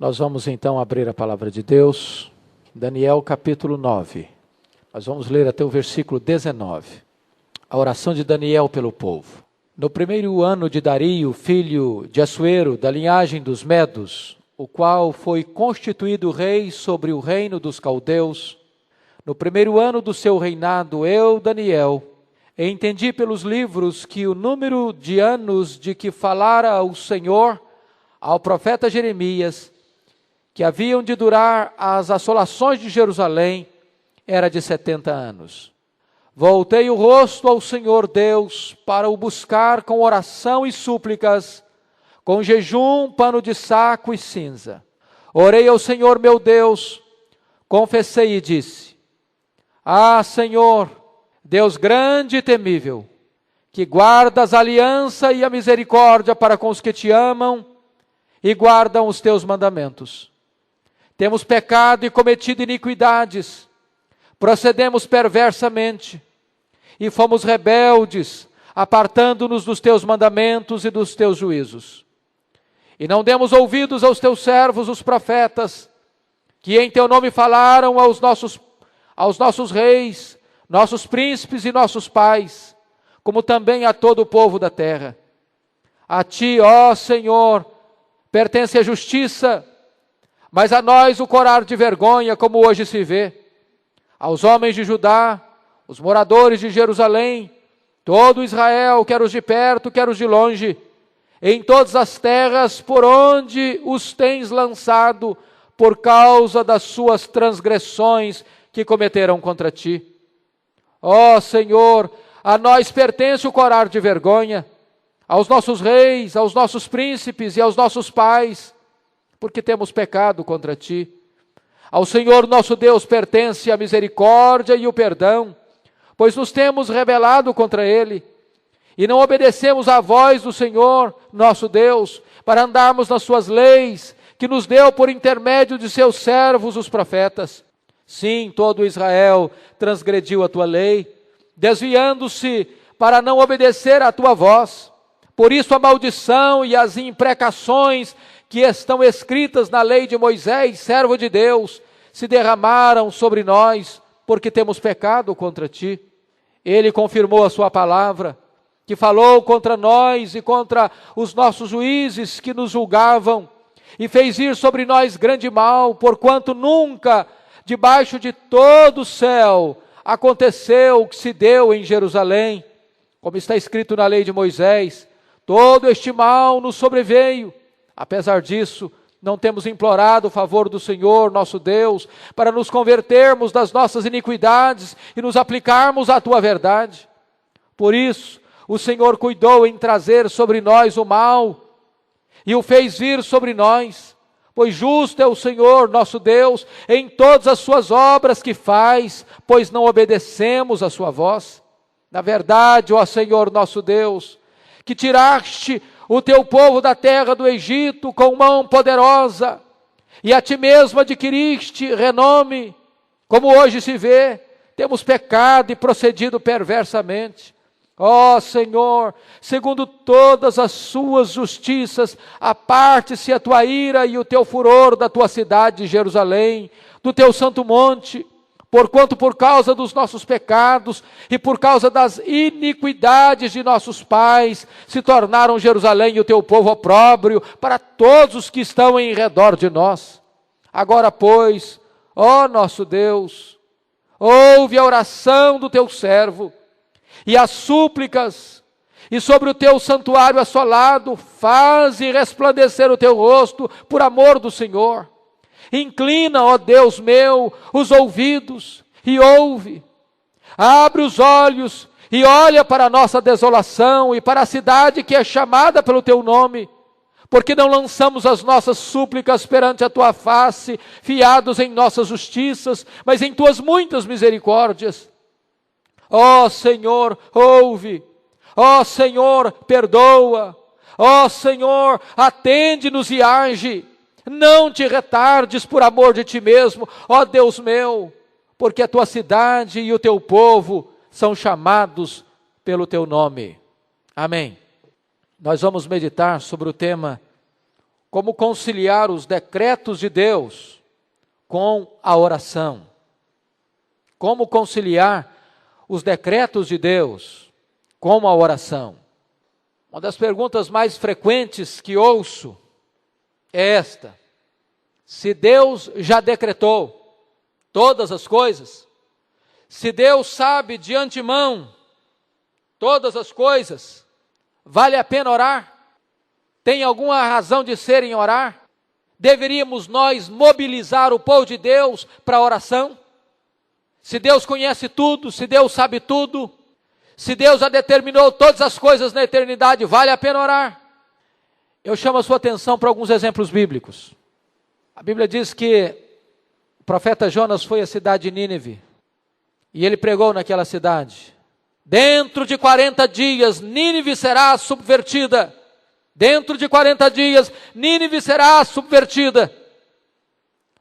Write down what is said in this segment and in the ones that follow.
Nós vamos então abrir a palavra de Deus, Daniel capítulo 9. Nós vamos ler até o versículo 19. A oração de Daniel pelo povo. No primeiro ano de Dario, filho de Assuero, da linhagem dos Medos, o qual foi constituído rei sobre o reino dos caldeus, no primeiro ano do seu reinado, eu, Daniel, entendi pelos livros que o número de anos de que falara o Senhor ao profeta Jeremias, que haviam de durar as assolações de Jerusalém, era de 70 anos. Voltei o rosto ao Senhor Deus para o buscar com oração e súplicas, com jejum, pano de saco e cinza. Orei ao Senhor meu Deus, confessei e disse: Ah, Senhor, Deus grande e temível, que guardas a aliança e a misericórdia para com os que te amam e guardam os teus mandamentos. Temos pecado e cometido iniquidades, procedemos perversamente e fomos rebeldes, apartando-nos dos teus mandamentos e dos teus juízos. E não demos ouvidos aos teus servos, os profetas, que em teu nome falaram aos nossos reis, nossos príncipes e nossos pais, como também a todo o povo da terra. A ti, ó Senhor, pertence a justiça, mas a nós o corar de vergonha, como hoje se vê. Aos homens de Judá, os moradores de Jerusalém, todo Israel, quer os de perto, quer os de longe, em todas as terras por onde os tens lançado, por causa das suas transgressões que cometeram contra ti. Ó Senhor, a nós pertence o corar de vergonha, aos nossos reis, aos nossos príncipes e aos nossos pais, porque temos pecado contra ti. Ao Senhor nosso Deus pertence a misericórdia e o perdão, pois nos temos rebelado contra Ele, e não obedecemos à voz do Senhor nosso Deus, para andarmos nas suas leis, que nos deu por intermédio de seus servos os profetas. Sim, todo Israel transgrediu a tua lei, desviando-se para não obedecer à tua voz. Por isso a maldição e as imprecações que estão escritas na lei de Moisés, servo de Deus, se derramaram sobre nós, porque temos pecado contra ti. Ele confirmou a sua palavra, que falou contra nós e contra os nossos juízes que nos julgavam, e fez ir sobre nós grande mal, porquanto nunca, debaixo de todo o céu, aconteceu o que se deu em Jerusalém. Como está escrito na lei de Moisés, todo este mal nos sobreveio. Apesar disso, não temos implorado o favor do Senhor, nosso Deus, para nos convertermos das nossas iniquidades e nos aplicarmos à tua verdade. Por isso, o Senhor cuidou em trazer sobre nós o mal e o fez vir sobre nós, pois justo é o Senhor, nosso Deus, em todas as suas obras que faz, pois não obedecemos a sua voz. Na verdade, ó Senhor, nosso Deus, que tiraste o teu povo da terra do Egito com mão poderosa, e a ti mesmo adquiriste renome, como hoje se vê, temos pecado e procedido perversamente. Ó Senhor, segundo todas as suas justiças, aparte-se a tua ira e o teu furor da tua cidade de Jerusalém, do teu santo monte, porquanto por causa dos nossos pecados e por causa das iniquidades de nossos pais, se tornaram Jerusalém e o teu povo opróbrio para todos os que estão em redor de nós. Agora, pois, ó nosso Deus, ouve a oração do teu servo e as súplicas, e sobre o teu santuário assolado, faze resplandecer o teu rosto por amor do Senhor. Inclina, ó Deus meu, os ouvidos e ouve. Abre os olhos e olha para a nossa desolação e para a cidade que é chamada pelo teu nome, porque não lançamos as nossas súplicas perante a tua face, fiados em nossas justiças, mas em tuas muitas misericórdias. Ó Senhor, ouve. Ó Senhor, perdoa. Ó Senhor, atende-nos e age. Não te retardes por amor de ti mesmo, ó Deus meu, porque a tua cidade e o teu povo são chamados pelo teu nome. Amém. Nós vamos meditar sobre o tema como conciliar os decretos de Deus com a oração. Como conciliar os decretos de Deus com a oração. Uma das perguntas mais frequentes que ouço é esta: se Deus já decretou todas as coisas, se Deus sabe de antemão todas as coisas, vale a pena orar? Tem alguma razão de ser em orar? Deveríamos nós mobilizar o povo de Deus para a oração? Se Deus conhece tudo, se Deus sabe tudo, se Deus já determinou todas as coisas na eternidade, vale a pena orar? Eu chamo a sua atenção para alguns exemplos bíblicos. A Bíblia diz que o profeta Jonas foi à cidade de Nínive e ele pregou naquela cidade. Dentro de 40 dias, Nínive será subvertida. Dentro de 40 dias, Nínive será subvertida.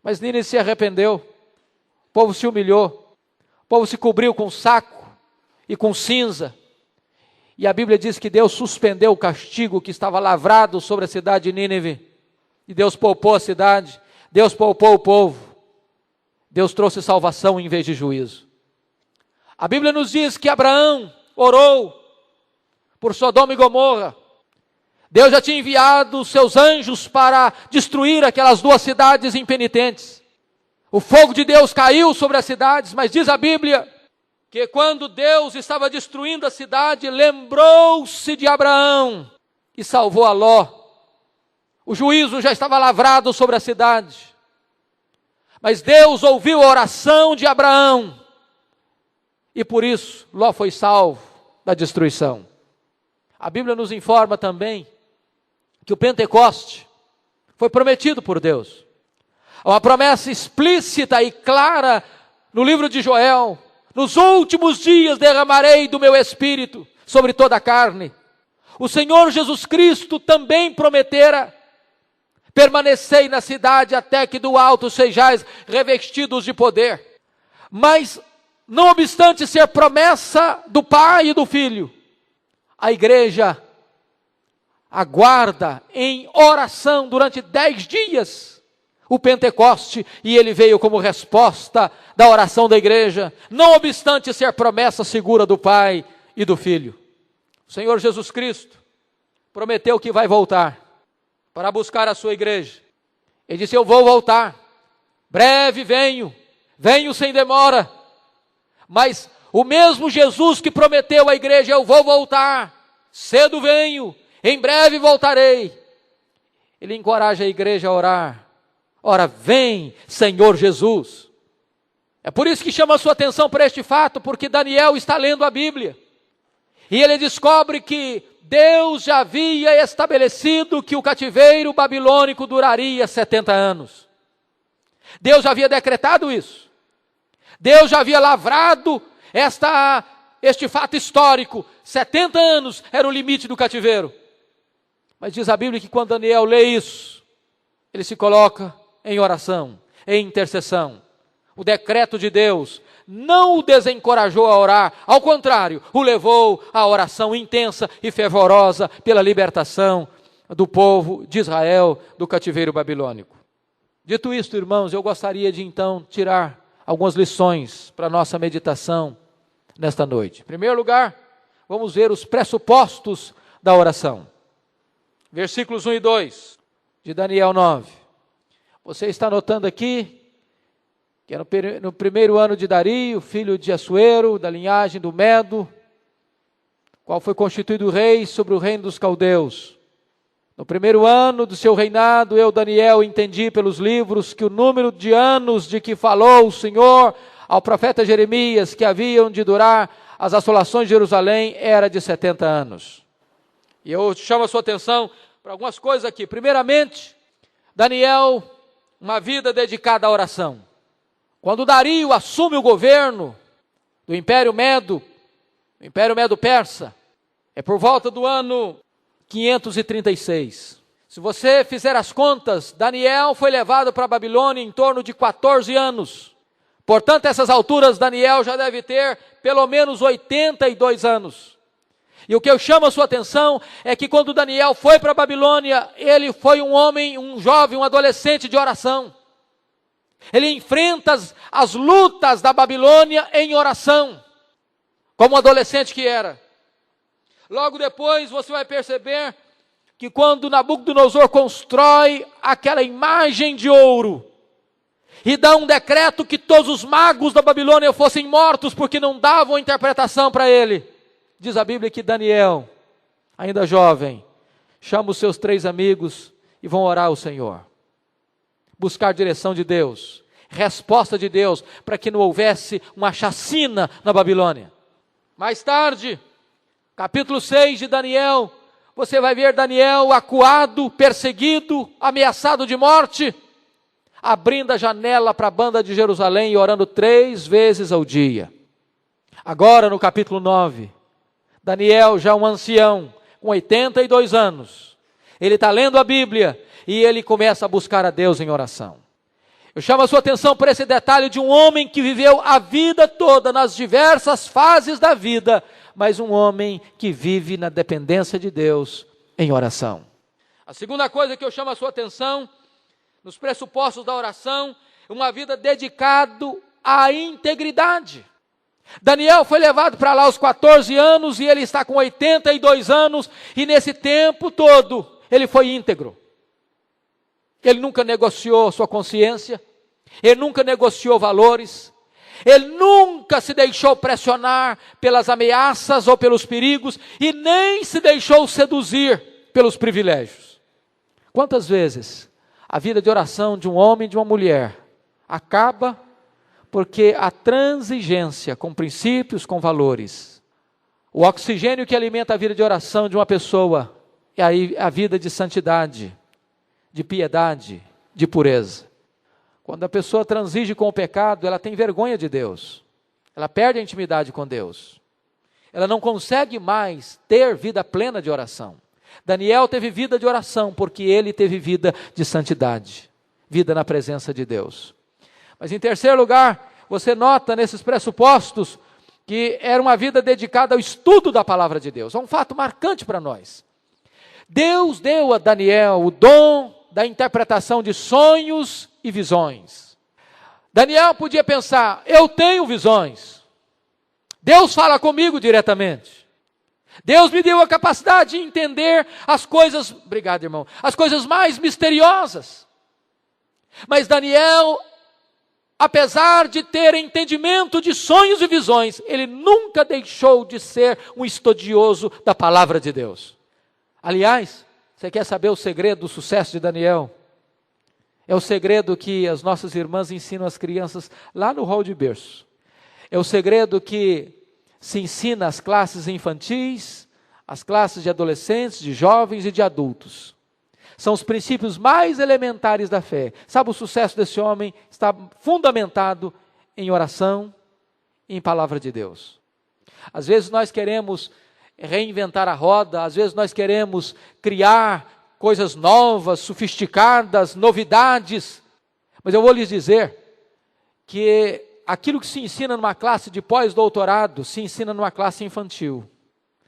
Mas Nínive se arrependeu. O povo se humilhou. O povo se cobriu com saco e com cinza. E a Bíblia diz que Deus suspendeu o castigo que estava lavrado sobre a cidade de Nínive. E Deus poupou a cidade. Deus poupou o povo. Deus trouxe salvação em vez de juízo. A Bíblia nos diz que Abraão orou por Sodoma e Gomorra. Deus já tinha enviado os seus anjos para destruir aquelas duas cidades impenitentes. O fogo de Deus caiu sobre as cidades, mas diz a Bíblia que quando Deus estava destruindo a cidade, lembrou-se de Abraão e salvou a Ló. O juízo já estava lavrado sobre a cidade. Mas Deus ouviu a oração de Abraão. E por isso, Ló foi salvo da destruição. A Bíblia nos informa também que o Pentecoste foi prometido por Deus. Uma promessa explícita e clara no livro de Joel. Nos últimos dias derramarei do meu espírito sobre toda a carne. O Senhor Jesus Cristo também prometera: permanecei na cidade até que do alto sejais revestidos de poder. Mas, não obstante ser promessa do Pai e do Filho, a igreja aguarda em oração durante 10 dias o Pentecoste, e ele veio como resposta da oração da igreja, não obstante ser promessa segura do Pai e do Filho. O Senhor Jesus Cristo prometeu que vai voltar para buscar a sua igreja. Ele disse: eu vou voltar, breve venho sem demora. Mas o mesmo Jesus que prometeu à igreja: eu vou voltar, cedo venho, em breve voltarei, ele encoraja a igreja a orar: ora vem, Senhor Jesus. É por isso que chama a sua atenção para este fato, porque Daniel está lendo a Bíblia, e ele descobre que Deus já havia estabelecido que o cativeiro babilônico duraria 70 anos. Deus já havia decretado isso. Deus já havia lavrado este fato histórico. 70 anos era o limite do cativeiro. Mas diz a Bíblia que quando Daniel lê isso, ele se coloca em oração, em intercessão. O decreto de Deus não o desencorajou a orar, ao contrário, o levou à oração intensa e fervorosa pela libertação do povo de Israel do cativeiro babilônico. Dito isto, irmãos, eu gostaria de então tirar algumas lições para a nossa meditação nesta noite. Em primeiro lugar, vamos ver os pressupostos da oração. Versículos 1 e 2 de Daniel 9. Você está notando aqui que é no primeiro ano de Dario, filho de Assuero, da linhagem do Medo, qual foi constituído rei sobre o reino dos caldeus. No primeiro ano do seu reinado, eu, Daniel, entendi pelos livros que o número de anos de que falou o Senhor ao profeta Jeremias, que haviam de durar as assolações de Jerusalém, era de 70 anos. E eu chamo a sua atenção para algumas coisas aqui. Primeiramente, Daniel, uma vida dedicada à oração. Quando Dario assume o governo do Império Medo, o Império Medo-Persa, é por volta do ano 536. Se você fizer as contas, Daniel foi levado para a Babilônia em torno de 14 anos. Portanto, a essas alturas, Daniel já deve ter pelo menos 82 anos. E o que eu chamo a sua atenção é que quando Daniel foi para a Babilônia, ele foi um homem, um jovem, um adolescente de oração. Ele enfrenta as lutas da Babilônia em oração, como um adolescente que era. Logo depois você vai perceber que quando Nabucodonosor constrói aquela imagem de ouro, e dá um decreto que todos os magos da Babilônia fossem mortos, porque não davam interpretação para ele. Diz a Bíblia que Daniel, ainda jovem, chama os seus 3 amigos e vão orar ao Senhor. Buscar direção de Deus, resposta de Deus, para que não houvesse uma chacina na Babilônia. Mais tarde, capítulo 6 de Daniel, você vai ver Daniel acuado, perseguido, ameaçado de morte, abrindo a janela para a banda de Jerusalém e orando 3 vezes ao dia. Agora no capítulo 9, Daniel, já um ancião, com 82 anos, ele está lendo a Bíblia e ele começa a buscar a Deus em oração. Eu chamo a sua atenção para esse detalhe de um homem que viveu a vida toda nas diversas fases da vida, mas um homem que vive na dependência de Deus em oração. A segunda coisa que eu chamo a sua atenção, nos pressupostos da oração, uma vida dedicada à integridade. Daniel foi levado para lá aos 14 anos e ele está com 82 anos, e nesse tempo todo ele foi íntegro. Ele nunca negociou sua consciência, ele nunca negociou valores, ele nunca se deixou pressionar pelas ameaças ou pelos perigos, e nem se deixou seduzir pelos privilégios. Quantas vezes a vida de oração de um homem e de uma mulher acaba porque a transigência com princípios, com valores, o oxigênio que alimenta a vida de oração de uma pessoa é a vida de santidade, de piedade, de pureza. Quando a pessoa transige com o pecado, ela tem vergonha de Deus, ela perde a intimidade com Deus, ela não consegue mais ter vida plena de oração. Daniel teve vida de oração porque ele teve vida de santidade, vida na presença de Deus. Mas em terceiro lugar, você nota nesses pressupostos que era uma vida dedicada ao estudo da palavra de Deus. É um fato marcante para nós. Deus deu a Daniel o dom da interpretação de sonhos e visões. Daniel podia pensar, eu tenho visões, Deus fala comigo diretamente, Deus me deu a capacidade de entender as coisas, obrigado irmão, as coisas mais misteriosas. Mas Daniel, apesar de ter entendimento de sonhos e visões, ele nunca deixou de ser um estudioso da palavra de Deus. Aliás, você quer saber o segredo do sucesso de Daniel? É o segredo que as nossas irmãs ensinam às crianças lá no hall de berço. É o segredo que se ensina às classes infantis, às classes de adolescentes, de jovens e de adultos. São os princípios mais elementares da fé. Sabe, o sucesso desse homem está fundamentado em oração e em palavra de Deus. Às vezes nós queremos reinventar a roda, às vezes nós queremos criar coisas novas, sofisticadas, novidades. Mas eu vou lhes dizer que aquilo que se ensina numa classe de pós-doutorado, se ensina numa classe infantil.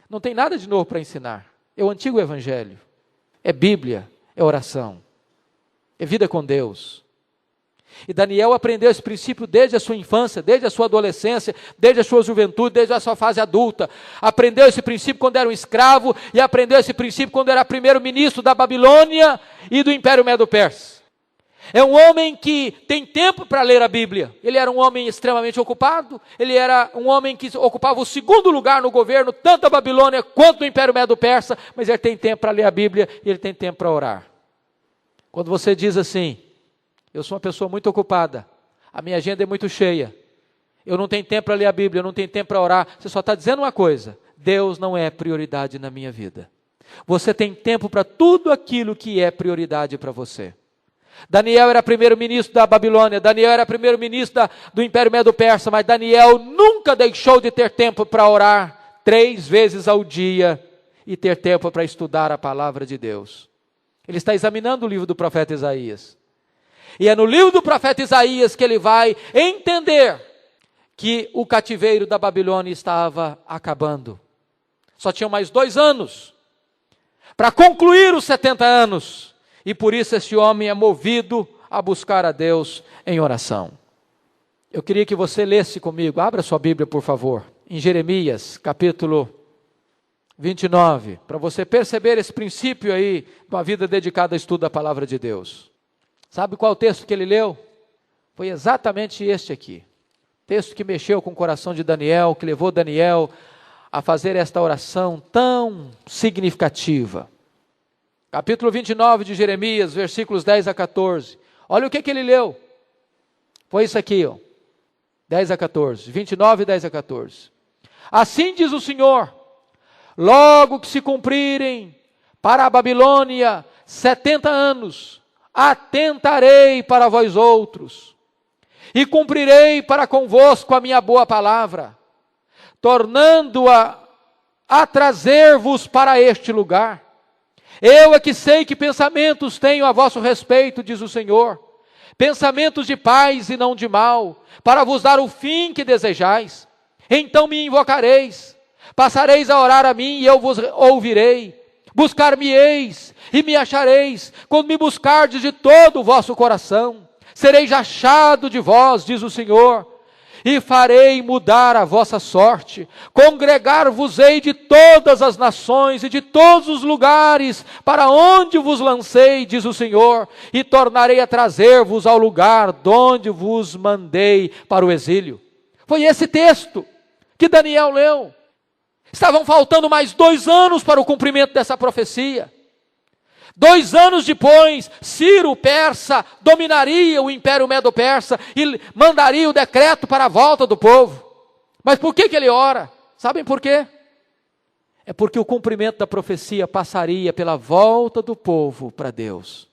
Não tem nada de novo para ensinar. É o antigo evangelho. É Bíblia, é oração. É vida com Deus. E Daniel aprendeu esse princípio desde a sua infância, desde a sua adolescência, desde a sua juventude, desde a sua fase adulta. Aprendeu esse princípio quando era um escravo e aprendeu esse princípio quando era primeiro-ministro da Babilônia e do Império Medo-Persa. É um homem que tem tempo para ler a Bíblia. Ele era um homem extremamente ocupado, ele era um homem que ocupava o segundo lugar no governo, tanto da Babilônia quanto do Império Medo-Persa, mas ele tem tempo para ler a Bíblia e ele tem tempo para orar. Quando você diz assim, eu sou uma pessoa muito ocupada, a minha agenda é muito cheia, eu não tenho tempo para ler a Bíblia, eu não tenho tempo para orar, você só está dizendo uma coisa, Deus não é prioridade na minha vida. Você tem tempo para tudo aquilo que é prioridade para você. Daniel era primeiro-ministro da Babilônia, Daniel era primeiro-ministro do Império Medo-Persa, mas Daniel nunca deixou de ter tempo para orar 3 vezes ao dia e ter tempo para estudar a palavra de Deus. Ele está examinando o livro do profeta Isaías. E é no livro do profeta Isaías que ele vai entender que o cativeiro da Babilônia estava acabando. Só tinham mais 2 anos para concluir os 70 anos. E por isso esse homem é movido a buscar a Deus em oração. Eu queria que você lesse comigo, abra sua Bíblia por favor, em Jeremias capítulo 29, para você perceber esse princípio aí, de uma vida dedicada ao estudo da palavra de Deus. Sabe qual o texto que ele leu? Foi exatamente este aqui. Texto que mexeu com o coração de Daniel, que levou Daniel a fazer esta oração tão significativa. Capítulo 29 de Jeremias, versículos 10 a 14. Olha o que ele leu. Foi isso aqui, ó. 10 a 14. 29, 10 a 14. Assim diz o Senhor: logo que se cumprirem para a Babilônia 70 anos, atentarei para vós outros, e cumprirei para convosco a minha boa palavra, tornando-a a trazer-vos para este lugar. Eu é que sei que pensamentos tenho a vosso respeito, diz o Senhor, pensamentos de paz e não de mal, para vos dar o fim que desejais. Então me invocareis, passareis a orar a mim e eu vos ouvirei. Buscar-me-eis e me achareis, quando me buscardes de todo o vosso coração. Sereis achado de vós, diz o Senhor, e farei mudar a vossa sorte. Congregar-vos-ei de todas as nações e de todos os lugares para onde vos lancei, diz o Senhor, e tornarei a trazer-vos ao lugar de onde vos mandei para o exílio. Foi esse texto que Daniel leu. Estavam faltando mais 2 anos para o cumprimento dessa profecia. 2 anos depois, Ciro, persa, dominaria o Império Medo-Persa e mandaria o decreto para a volta do povo. Mas por que ele ora? Sabem por quê? É porque o cumprimento da profecia passaria pela volta do povo para Deus.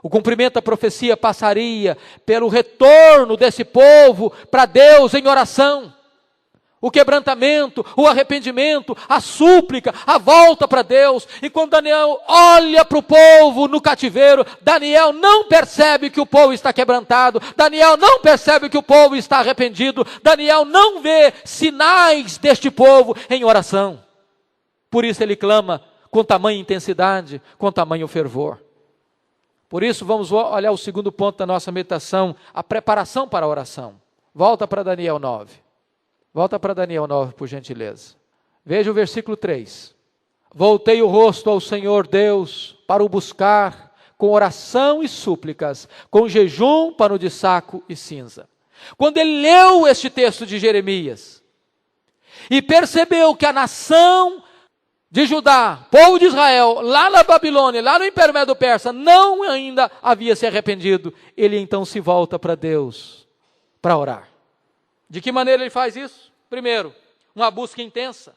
O cumprimento da profecia passaria pelo retorno desse povo para Deus em oração. O quebrantamento, o arrependimento, a súplica, a volta para Deus. E quando Daniel olha para o povo no cativeiro, Daniel não percebe que o povo está quebrantado, Daniel não percebe que o povo está arrependido, Daniel não vê sinais deste povo em oração. Por isso ele clama com tamanha intensidade, com tamanho fervor. Por isso vamos olhar o segundo ponto da nossa meditação, a preparação para a oração. Volta para Daniel 9. Volta para Daniel 9, por gentileza. Veja o versículo 3. Voltei o rosto ao Senhor Deus para o buscar com oração e súplicas, com jejum, pano de saco e cinza. Quando ele leu este texto de Jeremias e percebeu que a nação de Judá, povo de Israel, lá na Babilônia, lá no Império Medo-Persa, não ainda havia se arrependido, ele então se volta para Deus para orar. De que maneira ele faz isso? Primeiro, uma busca intensa.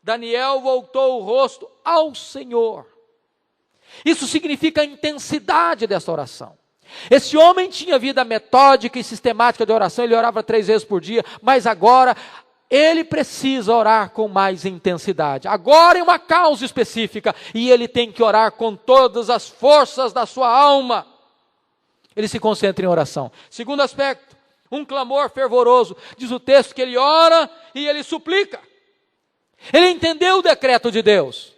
Daniel voltou o rosto ao Senhor. Isso significa a intensidade dessa oração. Esse homem tinha vida metódica e sistemática de oração, ele orava 3 vezes por dia, mas agora ele precisa orar com mais intensidade. Agora é uma causa específica e ele tem que orar com todas as forças da sua alma. Ele se concentra em oração. Segundo aspecto, um clamor fervoroso. Diz o texto que ele ora e ele suplica. Ele entendeu o decreto de Deus.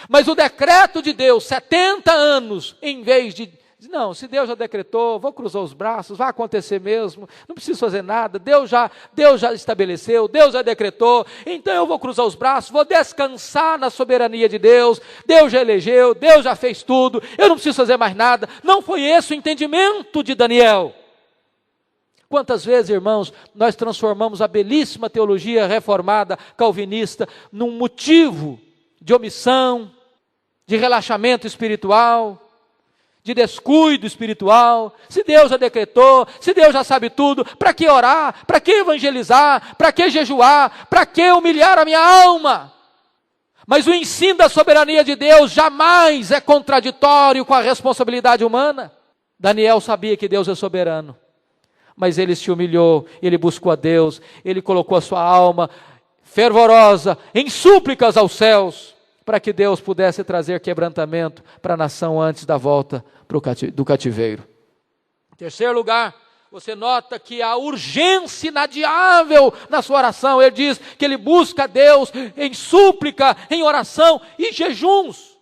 Mas o decreto de Deus, 70 anos, em vez de... Não, se Deus já decretou, vou cruzar os braços, vai acontecer mesmo, não preciso fazer nada, Deus já estabeleceu, Deus já decretou, então eu vou cruzar os braços, vou descansar na soberania de Deus, Deus já elegeu, Deus já fez tudo, eu não preciso fazer mais nada. Não foi esse o entendimento de Daniel. Quantas vezes, irmãos, nós transformamos a belíssima teologia reformada, calvinista, num motivo de omissão, de relaxamento espiritual, de descuido espiritual. Se Deus já decretou, se Deus já sabe tudo, para que orar? Para que evangelizar? Para que jejuar? Para que humilhar a minha alma? Mas o ensino da soberania de Deus jamais é contraditório com a responsabilidade humana. Daniel sabia que Deus é soberano. Mas ele se humilhou, ele buscou a Deus, ele colocou a sua alma fervorosa em súplicas aos céus, para que Deus pudesse trazer quebrantamento para a nação antes da volta do cativeiro. Em terceiro lugar, você nota que há urgência inadiável na sua oração. Ele diz que ele busca a Deus em súplica, em oração e jejuns.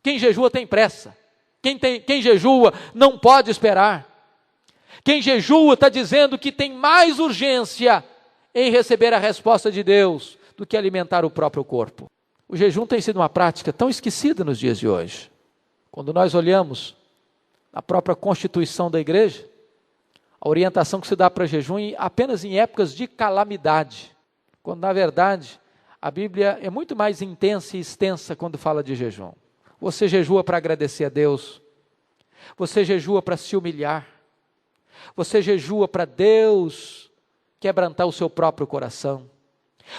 Quem jejua tem pressa. Quem jejua não pode esperar. Quem jejua está dizendo que tem mais urgência em receber a resposta de Deus do que alimentar o próprio corpo. O jejum tem sido uma prática tão esquecida nos dias de hoje. Quando nós olhamos a própria constituição da igreja, a orientação que se dá para jejum apenas em épocas de calamidade, quando na verdade a Bíblia é muito mais intensa e extensa quando fala de jejum. Você jejua para agradecer a Deus, você jejua para se humilhar, você jejua para Deus quebrantar o seu próprio coração,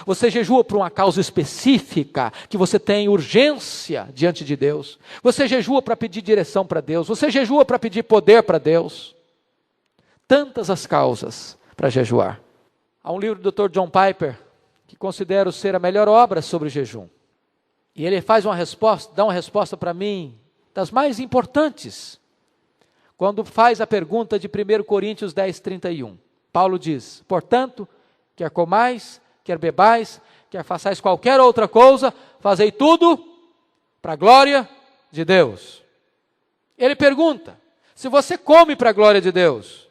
você jejua por uma causa específica, que você tem urgência diante de Deus, você jejua para pedir direção para Deus, você jejua para pedir poder para Deus. Tantas as causas para jejuar. Há um livro do Dr. John Piper, que considero ser a melhor obra sobre jejum. E ele dá uma resposta para mim, das mais importantes, quando faz a pergunta de 1 Coríntios 10, 31. Paulo diz: portanto, quer comais, quer bebais, quer façais qualquer outra coisa, fazei tudo para a glória de Deus. Ele pergunta, se você come para a glória de Deus,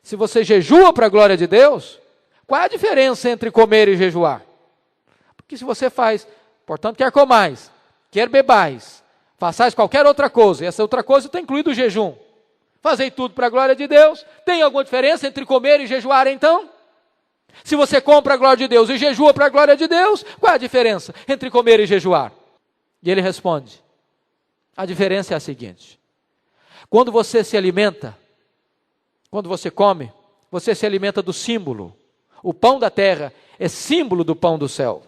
se você jejua para a glória de Deus, qual é a diferença entre comer e jejuar? Porque se você faz, portanto, quer comais, quer bebais, façais qualquer outra coisa, e essa outra coisa está incluído o jejum, fazei tudo para a glória de Deus, tem alguma diferença entre comer e jejuar então? Se você come para a glória de Deus e jejua para a glória de Deus, qual é a diferença entre comer e jejuar? E ele responde, a diferença é a seguinte: quando você se alimenta, quando você come, você se alimenta do símbolo. O pão da terra é símbolo do pão do céu.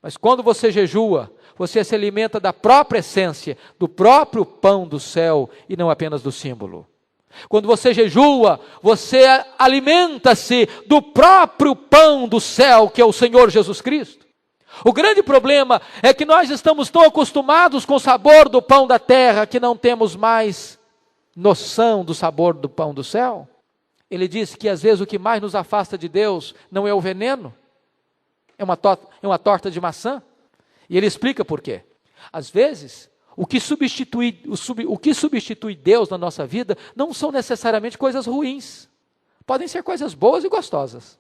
Mas quando você jejua, você se alimenta da própria essência, do próprio pão do céu e não apenas do símbolo. Quando você jejua, você alimenta-se do próprio pão do céu, que é o Senhor Jesus Cristo. O grande problema é que nós estamos tão acostumados com o sabor do pão da terra, que não temos mais noção do sabor do pão do céu. Ele disse que às vezes o que mais nos afasta de Deus não é o veneno, é uma torta de maçã. E ele explica por quê. Às vezes, o que substitui Deus na nossa vida não são necessariamente coisas ruins. Podem ser coisas boas e gostosas.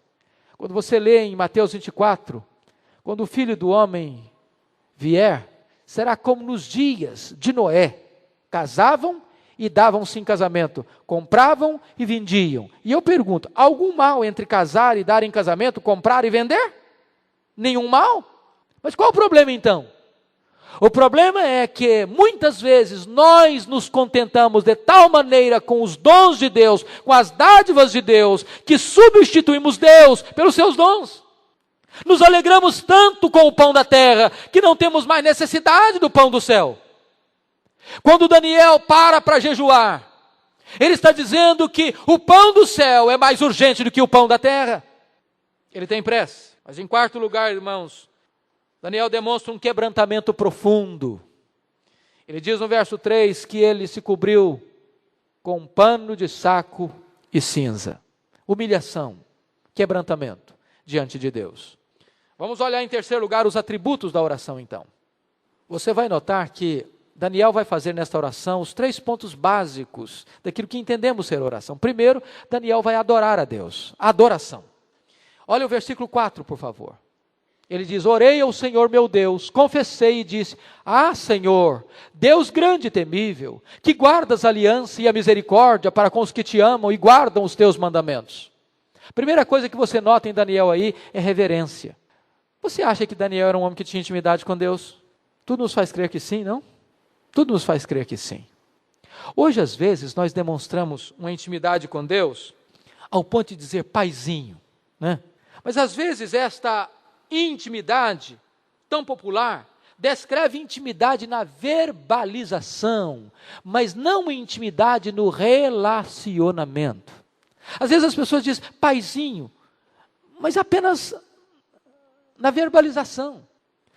Quando você lê em Mateus 24, quando o Filho do Homem vier, será como nos dias de Noé. Casavam e davam-se em casamento, compravam e vendiam. E eu pergunto, há algum mal entre casar e dar em casamento, comprar e vender? Nenhum mal? Mas qual o problema então? O problema é que muitas vezes nós nos contentamos de tal maneira com os dons de Deus, com as dádivas de Deus, que substituímos Deus pelos seus dons. Nos alegramos tanto com o pão da terra, que não temos mais necessidade do pão do céu. Quando Daniel para jejuar, ele está dizendo que o pão do céu é mais urgente do que o pão da terra. Ele tem pressa. Mas em quarto lugar, irmãos, Daniel demonstra um quebrantamento profundo. Ele diz no verso 3 que ele se cobriu com um pano de saco e cinza. Humilhação, quebrantamento diante de Deus. Vamos olhar em terceiro lugar os atributos da oração então. Você vai notar que Daniel vai fazer nesta oração os 3 pontos básicos daquilo que entendemos ser oração. Primeiro, Daniel vai adorar a Deus. A adoração. Olha o versículo 4, por favor. Ele diz, orei ao Senhor meu Deus, confessei e disse, Senhor, Deus grande e temível, que guardas a aliança e a misericórdia para com os que te amam e guardam os teus mandamentos. Primeira coisa que você nota em Daniel aí é reverência. Você acha que Daniel era um homem que tinha intimidade com Deus? Tudo nos faz crer que sim, não? Tudo nos faz crer que sim. Hoje, às vezes, nós demonstramos uma intimidade com Deus ao ponto de dizer paizinho, né? Mas às vezes esta intimidade tão popular descreve intimidade na verbalização, mas não intimidade no relacionamento. Às vezes as pessoas dizem paizinho, mas apenas na verbalização,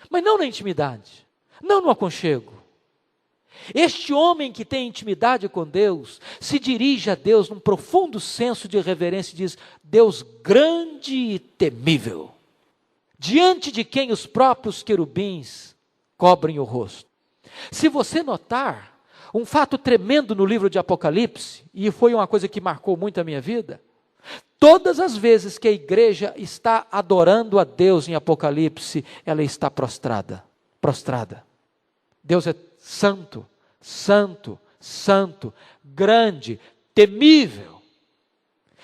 mas não na intimidade, não no aconchego. Este homem que tem intimidade com Deus, se dirige a Deus num profundo senso de reverência e diz: Deus grande e temível, diante de quem os próprios querubins cobrem o rosto. Se você notar, um fato tremendo no livro de Apocalipse, e foi uma coisa que marcou muito a minha vida, todas as vezes que a igreja está adorando a Deus em Apocalipse, ela está prostrada. Deus é santo, santo, santo, grande, temível,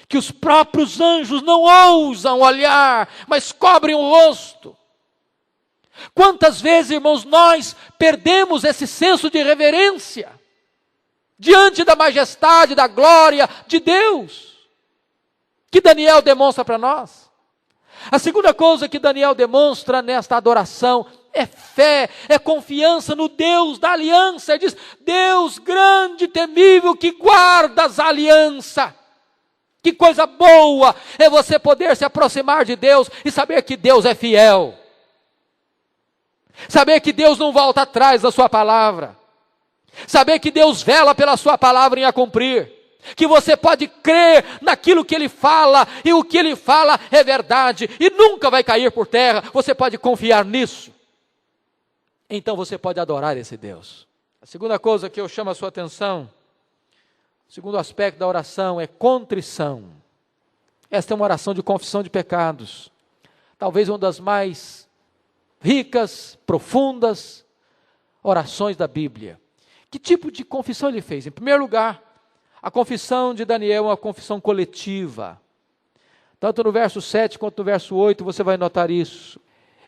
que os próprios anjos não ousam olhar, mas cobrem o rosto. Quantas vezes, irmãos, nós perdemos esse senso de reverência diante da majestade, da glória de Deus, que Daniel demonstra para nós. A segunda coisa que Daniel demonstra nesta adoração é fé, é confiança no Deus da aliança. Ele diz: Deus grande e temível que guardas a aliança. Que coisa boa é você poder se aproximar de Deus e saber que Deus é fiel. Saber que Deus não volta atrás da sua palavra. Saber que Deus vela pela sua palavra em a cumprir. Que você pode crer naquilo que Ele fala, e o que Ele fala é verdade, e nunca vai cair por terra. Você pode confiar nisso. Então você pode adorar esse Deus. A segunda coisa que eu chamo a sua atenção, o segundo aspecto da oração é contrição. Esta é uma oração de confissão de pecados. Talvez uma das mais ricas, profundas orações da Bíblia. Que tipo de confissão ele fez? Em primeiro lugar, a confissão de Daniel é uma confissão coletiva. Tanto no verso 7 quanto no verso 8 você vai notar isso.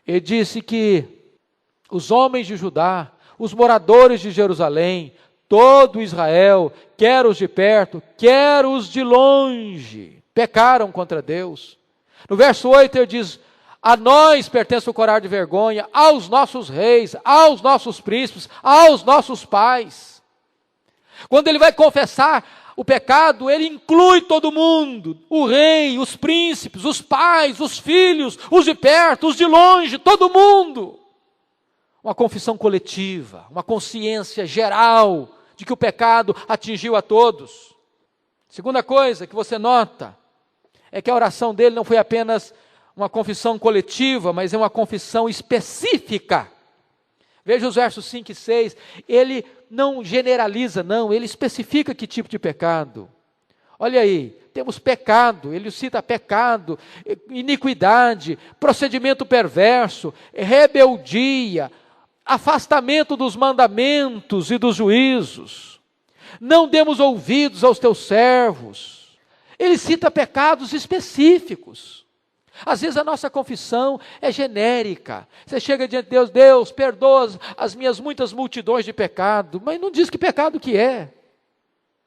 Ele disse que os homens de Judá, os moradores de Jerusalém, todo Israel, quer os de perto, quer os de longe, pecaram contra Deus. No verso 8 ele diz: a nós pertence o corar de vergonha, aos nossos reis, aos nossos príncipes, aos nossos pais. Quando ele vai confessar o pecado, ele inclui todo mundo, o rei, os príncipes, os pais, os filhos, os de perto, os de longe, todo mundo. Uma confissão coletiva, uma consciência geral de que o pecado atingiu a todos. Segunda coisa que você nota é que a oração dele não foi apenas uma confissão coletiva, mas é uma confissão específica. Veja os versos 5 e 6, ele não generaliza não, ele especifica que tipo de pecado. Olha aí, temos pecado, ele cita pecado, iniquidade, procedimento perverso, rebeldia, afastamento dos mandamentos e dos juízos. Não demos ouvidos aos teus servos. Ele cita pecados específicos. Às vezes a nossa confissão é genérica. Você chega diante de Deus: Deus, perdoa as minhas muitas multidões de pecado, mas não diz que pecado que é.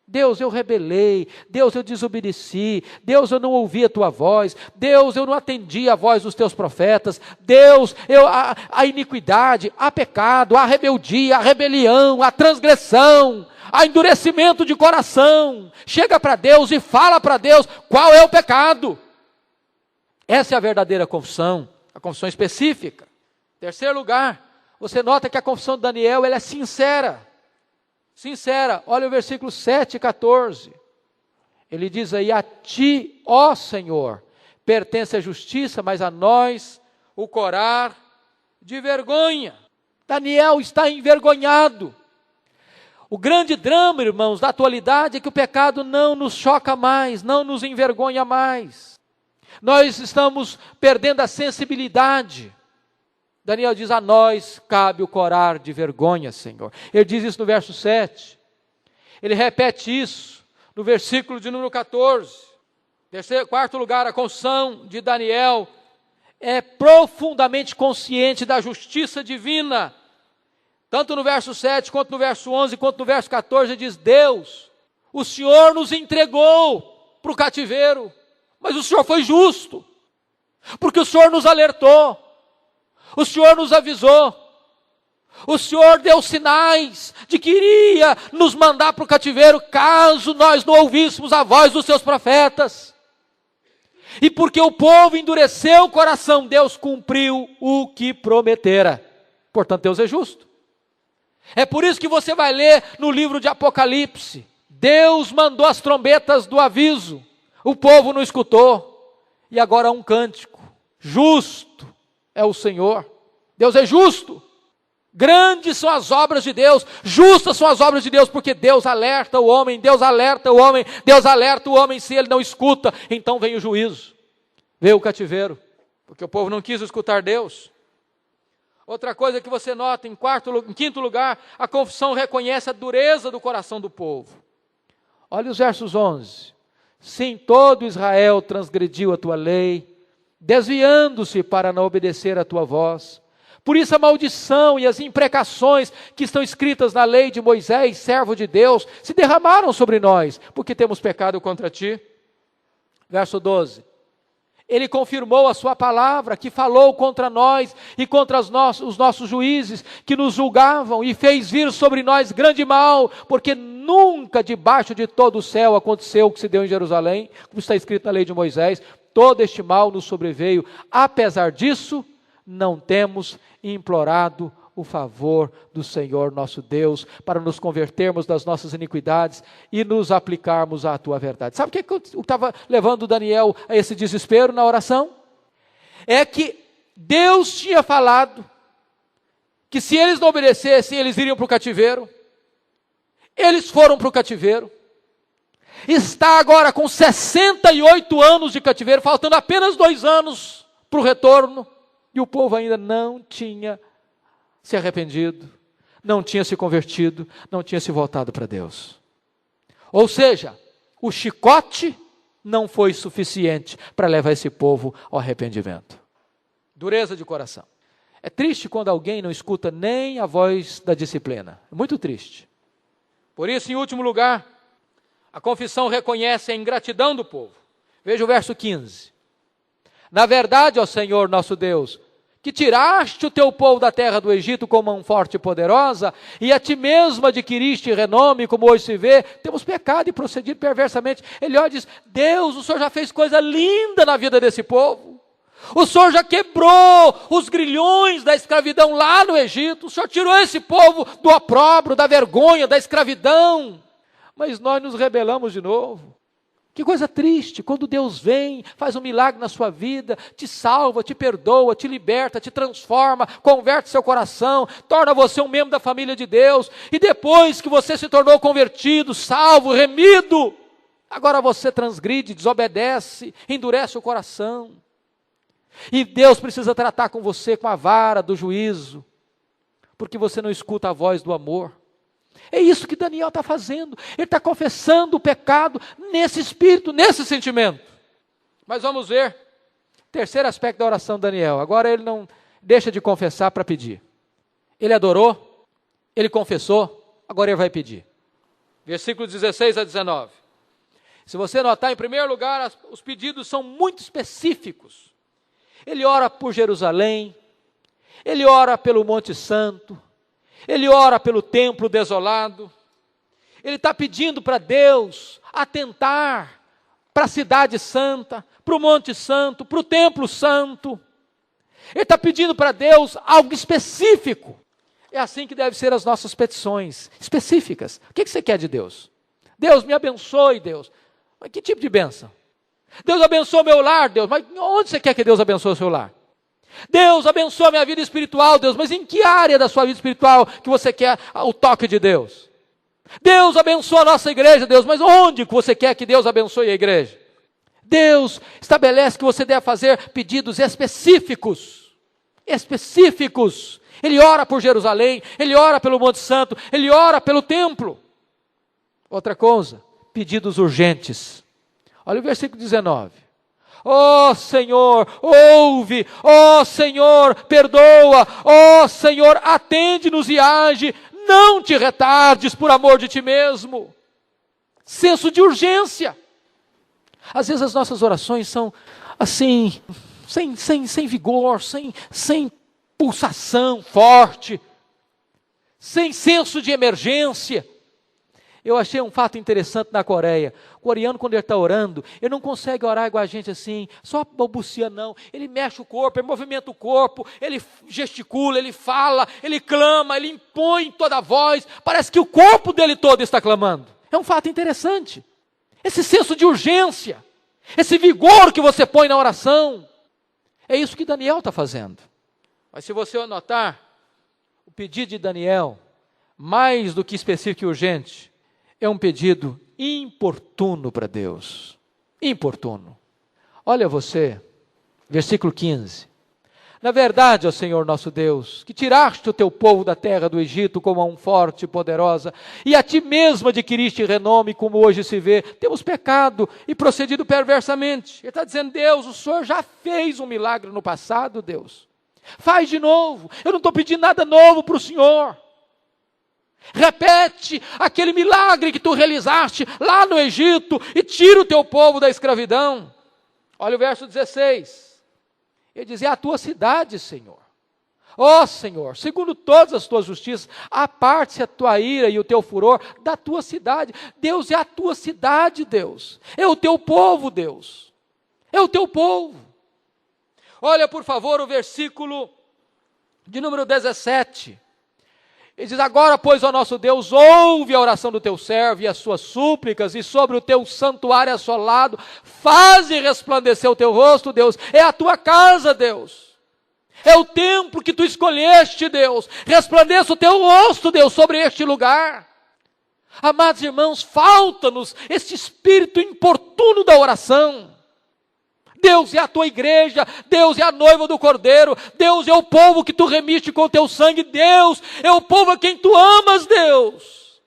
Deus, eu rebelei. Deus, eu desobedeci. Deus, eu não ouvi a tua voz. Deus, eu não atendi a voz dos teus profetas. Deus, a iniquidade, a pecado, a rebeldia, a rebelião, a transgressão, a endurecimento de coração. Chega para Deus e fala para Deus qual é o pecado. Essa é a verdadeira confissão, a confissão específica. Terceiro lugar, você nota que a confissão de Daniel ela é sincera. Sincera, olha o versículo 7 e 14. Ele diz aí: a ti, ó Senhor, pertence a justiça, mas a nós o corar de vergonha. Daniel está envergonhado. O grande drama, irmãos, da atualidade é que o pecado não nos choca mais, não nos envergonha mais. Nós estamos perdendo a sensibilidade. Daniel diz: a nós cabe o corar de vergonha, Senhor. Ele diz isso no verso 7. Ele repete isso no versículo de número 14. Quarto lugar, a confissão de Daniel é profundamente consciente da justiça divina. Tanto no verso 7, quanto no verso 11, quanto no verso 14, ele diz: Deus, o Senhor nos entregou para o cativeiro, mas o Senhor foi justo, porque o Senhor nos alertou, o Senhor nos avisou, o Senhor deu sinais de que iria nos mandar para o cativeiro, caso nós não ouvíssemos a voz dos seus profetas. E porque o povo endureceu o coração, Deus cumpriu o que prometera. Portanto, Deus é justo. É por isso que você vai ler no livro de Apocalipse. Deus mandou as trombetas do aviso. O povo não escutou. E agora há um cântico. Justo é o Senhor. Deus é justo. Grandes são as obras de Deus. Justas são as obras de Deus. Porque Deus alerta o homem. Deus alerta o homem. Deus alerta o homem. Se ele não escuta, então vem o juízo. Veio o cativeiro. Porque o povo não quis escutar Deus. Outra coisa que você nota, em quinto lugar, a confissão reconhece a dureza do coração do povo. Olha os versos 11. Sim, todo Israel transgrediu a tua lei, desviando-se para não obedecer a tua voz. Por isso a maldição e as imprecações que estão escritas na lei de Moisés, servo de Deus, se derramaram sobre nós, porque temos pecado contra ti. Verso 12. Ele confirmou a sua palavra, que falou contra nós e contra os nossos juízes, que nos julgavam, e fez vir sobre nós grande mal, porque nunca debaixo de todo o céu aconteceu o que se deu em Jerusalém, como está escrito na lei de Moisés, todo este mal nos sobreveio. Apesar disso, não temos implorado o favor do Senhor nosso Deus, para nos convertermos das nossas iniquidades e nos aplicarmos à tua verdade. Sabe o que estava levando Daniel a esse desespero na oração? É que Deus tinha falado que se eles não obedecessem, eles iriam para o cativeiro. Eles foram para o cativeiro. Está agora com 68 anos de cativeiro, faltando apenas 2 anos para o retorno, e o povo ainda não tinha se arrependido, não tinha se convertido, não tinha se voltado para Deus. Ou seja, o chicote não foi suficiente para levar esse povo ao arrependimento. Dureza de coração. É triste quando alguém não escuta nem a voz da disciplina. É muito triste. Por isso, em último lugar, a confissão reconhece a ingratidão do povo. Veja o verso 15. Na verdade, ó Senhor nosso Deus, que tiraste o teu povo da terra do Egito com mão forte e poderosa, e a ti mesmo adquiriste renome, como hoje se vê, temos pecado e procedido perversamente. Ele olha e diz, Deus, o Senhor já fez coisa linda na vida desse povo. O Senhor já quebrou os grilhões da escravidão lá no Egito. O Senhor tirou esse povo do opróbrio, da vergonha, da escravidão. Mas nós nos rebelamos de novo. Que coisa triste, quando Deus vem, faz um milagre na sua vida, te salva, te perdoa, te liberta, te transforma, converte seu coração, torna você um membro da família de Deus, e depois que você se tornou convertido, salvo, remido, agora você transgride, desobedece, endurece o coração. E Deus precisa tratar com você com a vara do juízo, porque você não escuta a voz do amor. É isso que Daniel está fazendo. Ele está confessando o pecado nesse espírito, nesse sentimento. Mas vamos ver. Terceiro aspecto da oração de Daniel. Agora ele não deixa de confessar para pedir. Ele adorou, ele confessou, agora ele vai pedir. Versículos 16 a 19. Se você notar, em primeiro lugar, os pedidos são muito específicos. Ele ora por Jerusalém, ele ora pelo Monte Santo, ele ora pelo templo desolado, ele está pedindo para Deus atentar para a cidade santa, para o Monte Santo, para o templo santo. Ele está pedindo para Deus algo específico. É assim que devem ser as nossas petições, específicas. O que você quer de Deus? Deus, me abençoe, Deus. Mas que tipo de bênção? Deus abençoe meu lar, Deus. Mas onde você quer que Deus abençoe o seu lar? Deus abençoa a minha vida espiritual, Deus, mas em que área da sua vida espiritual que você quer o toque de Deus? Deus abençoa a nossa igreja, Deus, mas onde que você quer que Deus abençoe a igreja? Deus estabelece que você deve fazer pedidos específicos. Ele ora por Jerusalém, ele ora pelo Monte Santo, ele ora pelo templo. Outra coisa, pedidos urgentes. Olha o versículo 19. Ó Senhor, ouve, ó Senhor, perdoa, ó Senhor, atende-nos e age, não te retardes por amor de ti mesmo. Senso de urgência. Às vezes as nossas orações são assim, sem vigor, sem pulsação forte, sem senso de emergência. Eu achei um fato interessante na Coreia. O coreano, quando ele está orando, ele não consegue orar igual a gente assim, só balbucia não. Ele mexe o corpo, ele movimenta o corpo, ele gesticula, ele fala, ele clama, ele impõe toda a voz. Parece que o corpo dele todo está clamando. É um fato interessante. Esse senso de urgência, esse vigor que você põe na oração, é isso que Daniel está fazendo. Mas se você notar, o pedido de Daniel, mais do que específico e urgente, é um pedido importuno para Deus. Importuno. Olha você, versículo 15. Na verdade, ó Senhor nosso Deus, que tiraste o teu povo da terra do Egito como a forte e poderosa, e a ti mesmo adquiriste renome, como hoje se vê, temos pecado e procedido perversamente. Ele está dizendo, Deus, o Senhor já fez um milagre no passado, Deus. Faz de novo. Eu não estou pedindo nada novo para o Senhor. Repete aquele milagre que tu realizaste lá no Egito e tira o teu povo da escravidão. Olha o verso 16. Ele dizia, a tua cidade, Senhor. Ó Senhor, segundo todas as tuas justiças, aparte-se a tua ira e o teu furor da tua cidade. Deus, é a tua cidade, Deus. É o teu povo, Deus. É o teu povo. Olha, por favor, o versículo de número 17. Ele diz, agora, pois, ó nosso Deus, ouve a oração do teu servo e as suas súplicas, e sobre o teu santuário assolado, faze resplandecer o teu rosto, Deus. É a tua casa, Deus. É o templo que tu escolheste, Deus. Resplandeça o teu rosto, Deus, sobre este lugar. Amados irmãos, falta-nos este espírito importuno da oração. Deus é a tua igreja, Deus é a noiva do Cordeiro, Deus é o povo que tu remiste com o teu sangue, Deus é o povo a quem tu amas, Deus.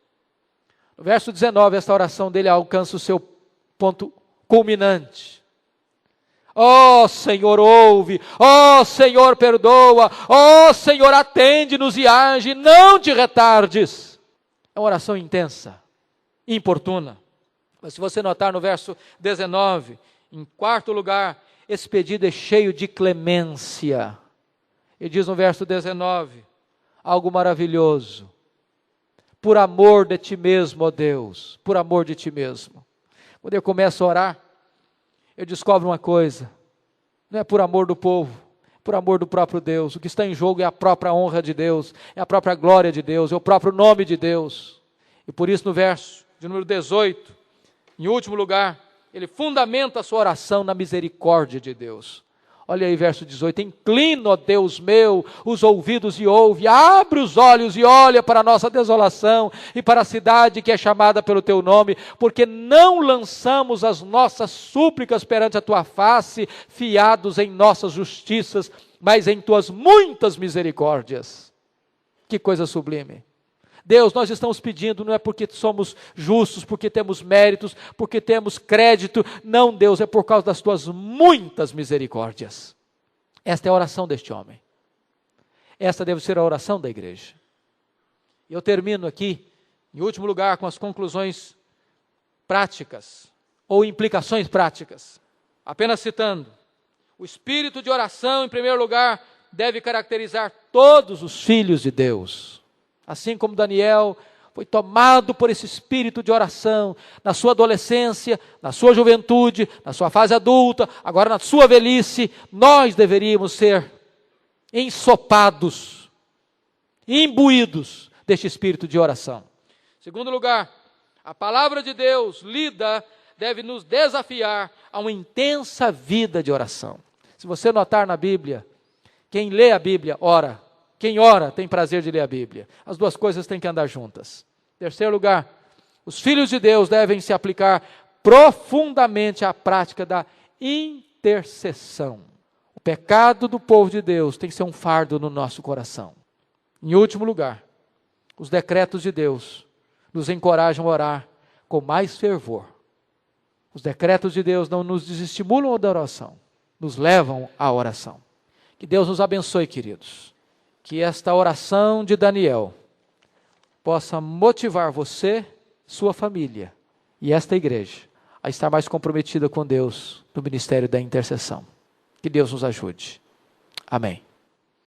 No verso 19, esta oração dele alcança o seu ponto culminante. Ó Senhor, ouve, ó Senhor, perdoa, ó Senhor, atende-nos e age, não te retardes. É uma oração intensa, importuna. Mas se você notar no verso 19, em quarto lugar, esse pedido é cheio de clemência. Ele diz no verso 19, algo maravilhoso. Por amor de ti mesmo, ó Deus, por amor de ti mesmo. Quando eu começo a orar, eu descubro uma coisa, não é por amor do povo, é por amor do próprio Deus. O que está em jogo é a própria honra de Deus, é a própria glória de Deus, é o próprio nome de Deus. E por isso no verso de número 18, em último lugar, ele fundamenta a sua oração na misericórdia de Deus. Olha aí verso 18, inclina, ó Deus meu, os ouvidos e ouve, abre os olhos e olha para a nossa desolação e para a cidade que é chamada pelo teu nome, porque não lançamos as nossas súplicas perante a tua face, fiados em nossas justiças, mas em tuas muitas misericórdias. Que coisa sublime. Deus, nós estamos pedindo, não é porque somos justos, porque temos méritos, porque temos crédito. Não, Deus, é por causa das tuas muitas misericórdias. Esta é a oração deste homem. Esta deve ser a oração da igreja. E eu termino aqui, em último lugar, com as conclusões práticas, ou implicações práticas. Apenas citando, o espírito de oração, em primeiro lugar, deve caracterizar todos os filhos de Deus. Assim como Daniel foi tomado por esse espírito de oração, na sua adolescência, na sua juventude, na sua fase adulta, agora na sua velhice, nós deveríamos ser ensopados, imbuídos deste espírito de oração. Segundo lugar, a palavra de Deus lida deve nos desafiar a uma intensa vida de oração. Se você notar na Bíblia, quem lê a Bíblia, ora. Quem ora tem prazer de ler a Bíblia. As duas coisas têm que andar juntas. Terceiro lugar, os filhos de Deus devem se aplicar profundamente à prática da intercessão. O pecado do povo de Deus tem que ser um fardo no nosso coração. Em último lugar, os decretos de Deus nos encorajam a orar com mais fervor. Os decretos de Deus não nos desestimulam da oração, nos levam à oração. Que Deus nos abençoe, queridos. Que esta oração de Daniel possa motivar você, sua família e esta igreja a estar mais comprometida com Deus no ministério da intercessão. Que Deus nos ajude. Amém.